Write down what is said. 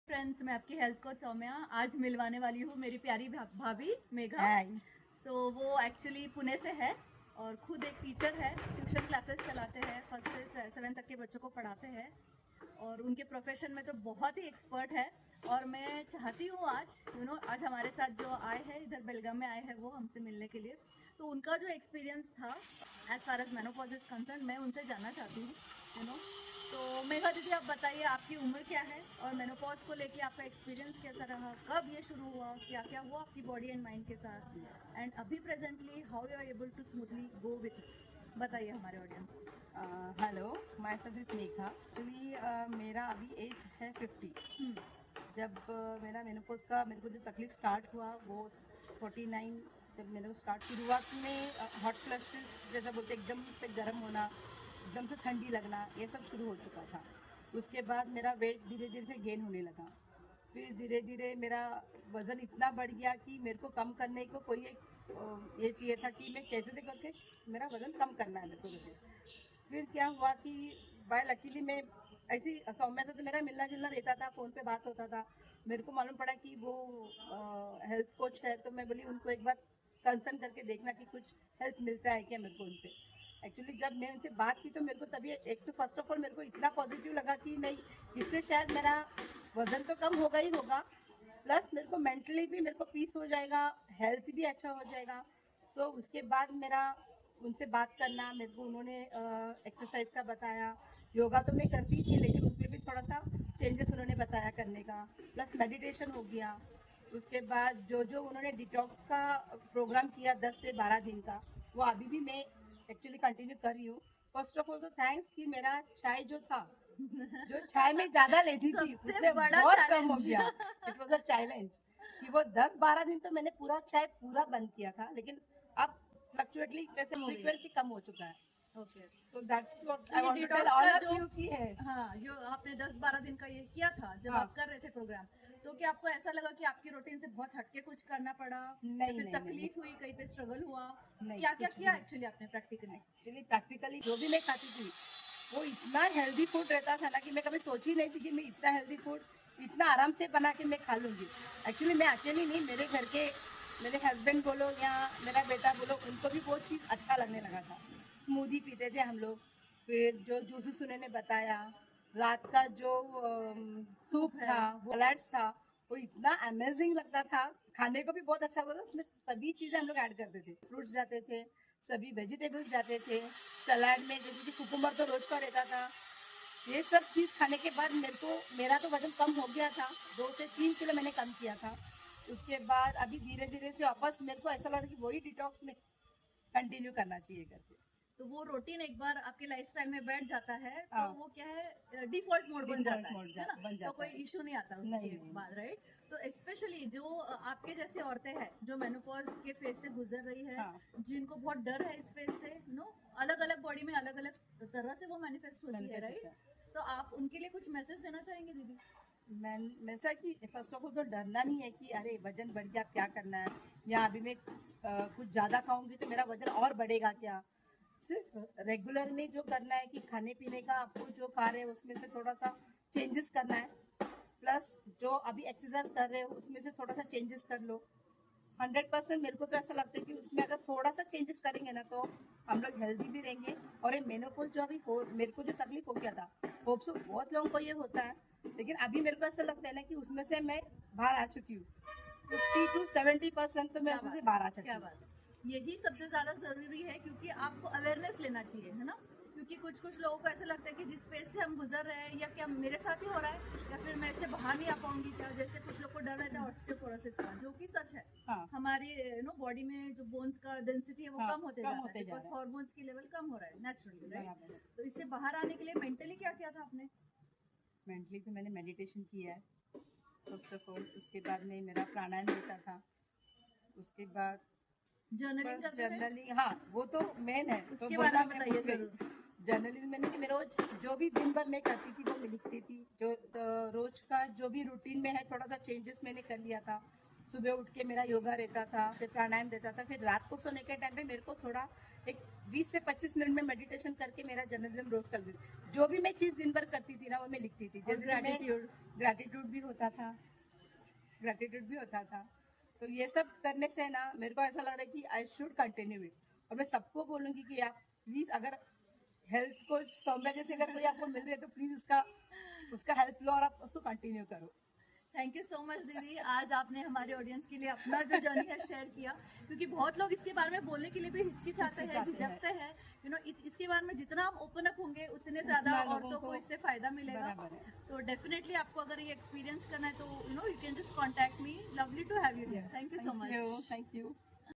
Friends, मैं आपकी health coach Saumya आज मिलवाने वाली हूँ मेरी प्यारी भाभी मेघा। वो एक्चुअली पुणे से है और खुद एक टीचर है, ट्यूशन क्लासेस चलाते हैं, 1st से 7 तक के बच्चों को पढ़ाते हैं और उनके प्रोफेशन में तो बहुत ही एक्सपर्ट है। और मैं चाहती हूँ आज आज हमारे साथ जो आए हैं, इधर बेलगाम में आए हैं, वो हमसे मिलने के लिए। तो उनका जो एक्सपीरियंस था as far as menopause is concern, मैं उनसे जानना चाहती हूँ। तो मेघा दीदी, आप बताइए आपकी उम्र क्या है और मेनोपॉज को लेके आपका एक्सपीरियंस कैसा रहा, कब ये शुरू हुआ, क्या क्या हुआ आपकी बॉडी एंड माइंड के साथ, एंड अभी presently how you are able to smoothly go with it, बताइए हमारे ऑडियंस को। Hello, myself is Megha. Actually मेरा अभी एज है 50। जब मेरा मेनोपॉज का मेरे को जो तकलीफ स्टार्ट हुआ वो 49। जब मेरे को स्टार्ट शुरुआत में हॉट फ्लैशेस जैसा बोलते एकदम से गर्म होना, एकदम से ठंडी लगना, ये सब शुरू हो चुका था। उसके बाद मेरा वेट धीरे धीरे से गेन होने लगा। फिर धीरे धीरे मेरा वज़न इतना बढ़ गया कि मेरे को कम करने को कोई एक ये चाहिए था कि मैं कैसे दे करके मेरा वज़न कम करना है मेरे को करके। फिर क्या हुआ कि बाय लकीली मैं ऐसी सौम्या से तो मेरा मिलना जुलना रहता था, फ़ोन पे बात होता था। मेरे को मालूम पड़ा कि वो हेल्थ कोच है, तो मैं बोली उनको एक बार कंसल्ट करके देखना कि कुछ हेल्प मिलता है क्या मेरे को उनसे। एक्चुअली जब मैं उनसे बात की तो मेरे को तभी एक तो फर्स्ट ऑफ ऑल मेरे को इतना पॉजिटिव लगा कि नहीं, इससे शायद मेरा वज़न तो कम होगा ही होगा, प्लस मेरे को मेंटली भी मेरे को पीस हो जाएगा, हेल्थ भी अच्छा हो जाएगा। उसके बाद मेरा उनसे बात करना, मेरे को उन्होंने एक्सरसाइज का बताया। योगा तो मैं करती थी लेकिन उसमें भी थोड़ा सा चेंजेस उन्होंने बताया करने का, प्लस मेडिटेशन हो गया। उसके बाद जो जो उन्होंने डिटॉक्स का प्रोग्राम किया 10 से 12 दिन का, वो अभी भी मैं एक्चुअली कंटिन्यू कर रही हूँ। फर्स्ट ऑफ ऑल तो थैंक्स कि मेरा चाय जो था, जो चाय में ज्यादा लेती थी उसमें बहुत कम हो गया। इट वाज अ चैलेंज कि वो 10-12 दिन तो मैंने पूरा चाय पूरा बंद किया था, लेकिन अब फ्लक्चुएटली कैसे फ्रीक्वेंसी कम हो चुका है। ओके, तो दैट्स व्हाट तो आई ये want to tell detox all का ऑफ जो यू की है। हाँ, जो आपने 10-12 दिन का ये किया था जब हाँ। आप कर रहे थे प्रोग्राम, तो क्या आपको ऐसा लगा कि आपकी रूटीन से बहुत हटके कुछ करना पड़ा, या नहीं फिर नहीं तकलीफ हुई, कहीं पे स्ट्रगल हुआ, नहीं, क्या क्या कुछ भी किया नहीं। एक्चुअली आपने प्रैक्टिकली? एक्चुअली प्रैक्टिकली जो भी मैं खाती थी वो इतना हेल्दी फूड रहता था ना कि मैं कभी सोची नहीं थी कि मैं इतना हेल्दी फूड इतना आराम से बना के मैं खा लूँगी। एक्चुअली मैं अकेली नहीं, मेरे घर के मेरे हस्बैंड बोलो या मेरा बेटा बोलो, उनको भी वो चीज़ अच्छा लगने लगा था। स्मूदी पीते थे हम लोग। फिर जो जूसेस उन्होंने बताया, रात का जो सूप था, वो सलाड्स था, वो इतना अमेजिंग लगता था, खाने को भी बहुत अच्छा लगता था। उसमें सभी चीज़ें हम लोग ऐड करते थे, फ्रूट्स जाते थे, सभी वेजिटेबल्स जाते थे। सलाद में जैसे कि कुकुम्बर तो रोज का रहता था। ये सब चीज़ खाने के बाद मेरा तो वजन कम हो गया था, 2 से 3 किलो मैंने कम किया था। उसके बाद अभी धीरे धीरे से वापस मेरे को ऐसा लगा कि वही डिटॉक्स में कंटिन्यू करना चाहिए करके। तो वो रूटीन एक बार आपके लाइफस्टाइल में बैठ जाता है तो हाँ। वो क्या है, डिफॉल्ट मोड बन जाता है ना, बन तो जाता कोई है। इशू नहीं आता नहीं उसके नहीं बाद, राइट? तो स्पेशली जो आपके जैसी औरतें हैं जो मेनोपॉज के फेज से गुजर रही है, हाँ। जिनको बहुत डर है इस फेज से, अलग अलग बॉडी में अलग अलग तरह से वो मैनिफेस्ट होती है, Manifest राइट? होता है। तो आप उनके लिए कुछ मैसेज देना चाहेंगे दीदी? मैं ऐसा कि फर्स्ट ऑफ ऑल तो डरना नहीं है कि अरे वजन बढ़ गया, क्या करना है, या अभी मैं कुछ ज़्यादा खाऊंगी तो मेरा वजन और बढ़ेगा क्या। सिर्फ रेगुलर में जो करना है कि खाने पीने का आपको जो खा रहे हो उसमें से थोड़ा सा चेंजेस करना है, प्लस जो अभी एक्सरसाइज कर रहे हो उसमें से थोड़ा सा चेंजेस कर लो। 100% मेरे को तो ऐसा लगता है कि उसमें अगर थोड़ा सा चेंजेस करेंगे ना तो हम लोग हेल्दी भी रहेंगे। और ये मेनोपॉज जो अभी हो, मेरे को जो तकलीफ हो गया था, होप सो बहुत लोगों को ये होता है, लेकिन अभी मेरे को ऐसा लगता है ना कि उसमें से मैं बाहर आ चुकी हूँ। 50 to 70% तो मैं उसमें से बाहर आ चुकी क्या हूँ। बात है, यही सबसे ज्यादा जरूरी है, क्योंकि आपको अवेयरनेस लेना चाहिए, है ना? क्योंकि कुछ कुछ लोगों को ऐसा लगता है कि जिस फेज से हम गुजर रहे हैं, या क्या मेरे साथ ही हो रहा है, या फिर मैं इससे बाहर नहीं आ पाऊंगी क्या, जैसे कुछ लोग को डर रहता है ऑस्टियोपोरोसिस का, जो कि सच है। हाँ। हमारी बॉडी में जो बोन्स का डेंसिटी है वो हाँ, कम होते कम जाता है, होते जा बिकॉज रहा है। हॉर्मोन्स की लेवल कम हो रहा है नेचुरली, राइट? बराबर है। तो इससे बाहर आने के लिए मेंटली क्या किया था आपने? मेंटली तो मैंने मेडिटेशन किया है फर्स्ट ऑफ ऑल। उसके बाद में मेरा प्राणायाम होता था। उसके बाद जर्नलिंग बस करते थे? जर्नलिंग, हाँ वो तो मेन है। तो उसके बोलना बारे में मैं बताइए भूल गई। जरूर। जर्नलिज्म मैंने कि मैं रोज जो भी दिन भर मैं करती थी वो मैं लिखती थी। जो रोज का जो भी रूटीन में है थोड़ा सा चेंजेस मैंने कर लिया था। सुबह उठ के मेरा योगा रहता था, फिर प्राणायाम रहता था, फिर रात को सोने के टाइम पे मेरे को थोड़ा एक 20 से 25 मिनट में मेडिटेशन करके मेरा जर्नलिज्म रोज कर देती। जो भी मैं चीज़ दिन भर करती थी ना वो मैं लिखती थी। और जैसे कि मैं ग्रेटिट्यूड? ग्रैटिट्यूड भी होता था। तो ये सब करने से ना मेरे को ऐसा लग रहा है कि आई शुड कंटिन्यू इट। और मैं सबको बोलूँगी कि आप प्लीज़, अगर हेल्थ कोच सौम्या जैसे अगर कोई आपको मिल रही है तो प्लीज़ उसका हेल्प लो और आप उसको कंटिन्यू करो। थैंक यू सो मच दीदी, आज आपने हमारे ऑडियंस के लिए अपना जो जर्नी है शेयर किया, क्योंकि बहुत लोग इसके बारे में बोलने के लिए भी हिचकिचाते हैं, झिझकते हैं। इसके बारे में जितना हम ओपन अप होंगे उतने ज़्यादा औरतों को इससे फ़ायदा मिलेगा। तो डेफिनेटली आपको अगर ये एक्सपीरियंस करना है तो you can just contact me. Lovely to have you here. Thank you so much. Thank you.